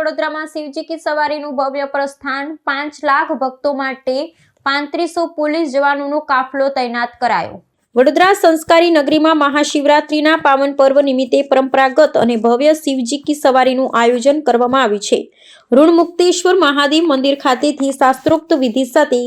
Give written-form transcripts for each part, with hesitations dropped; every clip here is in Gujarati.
વડોદરામાં શિવજી કી સવારીનું ભવ્ય પ્રસ્થાન 5 લાખ ભક્તો માટે 3500 પોલીસ જવાનોનો કાફલો તૈનાત કરાયો। વડોદરા સંસ્કારી નગરીમાં મહાશિવરાત્રિના પાવન પર્વ નિમિત્તે પરંપરાગત અને ભવ્ય શિવજી કી સવારીનું આયોજન કરવામાં આવ્યું છે। ઋણમુક્તેશ્વર મહાદેવ મંદિર ખાતેથી શાસ્ત્રોક્ત વિધિ સાથે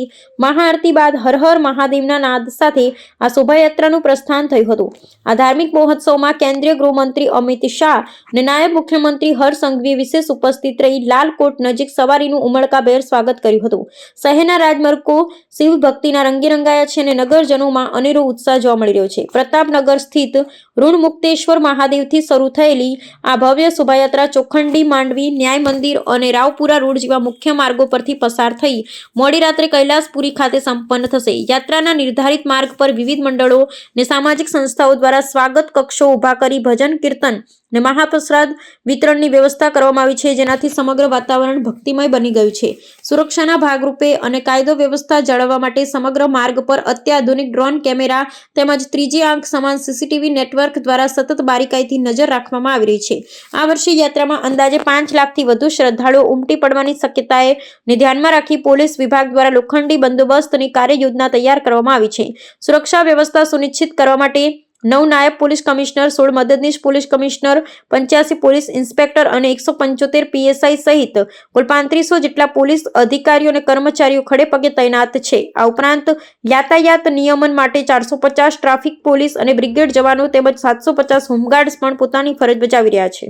મહાઆરતી બાદ હર હર મહાદેવના નાદ સાથે આ શોભાયાત્રાનું પ્રસ્થાન થયું હતું। આ ધાર્મિક મહોત્સવમાં કેન્દ્રીય ગૃહમંત્રી અમિત શાહ અને નાયબ મુખ્યમંત્રી હર્ષ સંઘવીએ વિશેષ ઉપસ્થિત રહી લાલકોટ નજીક સવારીનું ઉમળકાભેર સ્વાગત કર્યું હતું। શહેરના રાજમાર્ગો શિવ ભક્તિના રંગે રંગાયા છે અને નગરજનોમાં અનેરો ઉત્સાહ જોવા મળી રહ્યો છે। પ્રતાપનગર સ્થિત ઋણમુક્તેશ્વર મહાદેવથી શરૂ થયેલી આ ભવ્ય શોભાયાત્રા ચોખંડી, માંડવી, ન્યાય મંદિર અને રાવપુરા રોડ જેવા મુખ્ય માર્ગો પરથી પસાર થઈ મોડી રાત્રે કૈલાસપુરી ખાતે સંપન્ન થશે। યાત્રાના નિર્ધારિત માર્ગ પર વિવિધ મંડળો અને સામાજિક સંસ્થાઓ દ્વારા સ્વાગત કક્ષો ઊભા કરી ભજન કીર્તન અને મહાપ્રસાદ વિતરણની વ્યવસ્થા કરવામાં આવી છે, જેનાથી સમગ્ર વાતાવરણ ભક્તિમય બની ગયું છે। સુરક્ષાના ભાગરૂપે અને કાયદો વ્યવસ્થા જાળવવા માટે સમગ્ર માર્ગ પર અત્યાધુનિક ડ્રોન કેમેરા તેમજ ત્રીજી આંખ સમાન સીસીટીવી નેટવર્ક દ્વારા સતત બારીકાઈથી નજર રાખવામાં આવી રહી છે। આ વર્ષે યાત્રામાં અંદાજે 5 લાખથી વધુ શ્રદ્ધાળુઓ ઉમટી પડવાની શક્યતાને ધ્યાનમાં રાખી પોલીસ વિભાગ દ્વારા લોખંડી બંદોબસ્તની કાર્યયોજના તૈયાર કરવામાં આવી છે। સુરક્ષા વ્યવસ્થા સુનિશ્ચિત કરવા માટે 9 નાયબ પોલીસ કમિશનર, 16 મદદનીશ પોલીસ કમિશનર, 85 પોલીસ ઇન્સ્પેક્ટર અને 175 પીએસઆઈ સહિત કુલ 3500 જેટલા પોલીસ અધિકારીઓ અને કર્મચારીઓ ખડેપગે તૈનાત છે। આ ઉપરાંત યાતાયાત નિયમન માટે 450 ટ્રાફિક પોલીસ અને બ્રિગેડ જવાનો તેમજ 750 હોમગાર્ડ્સ પણ પોતાની ફરજ બજાવી રહ્યા છે।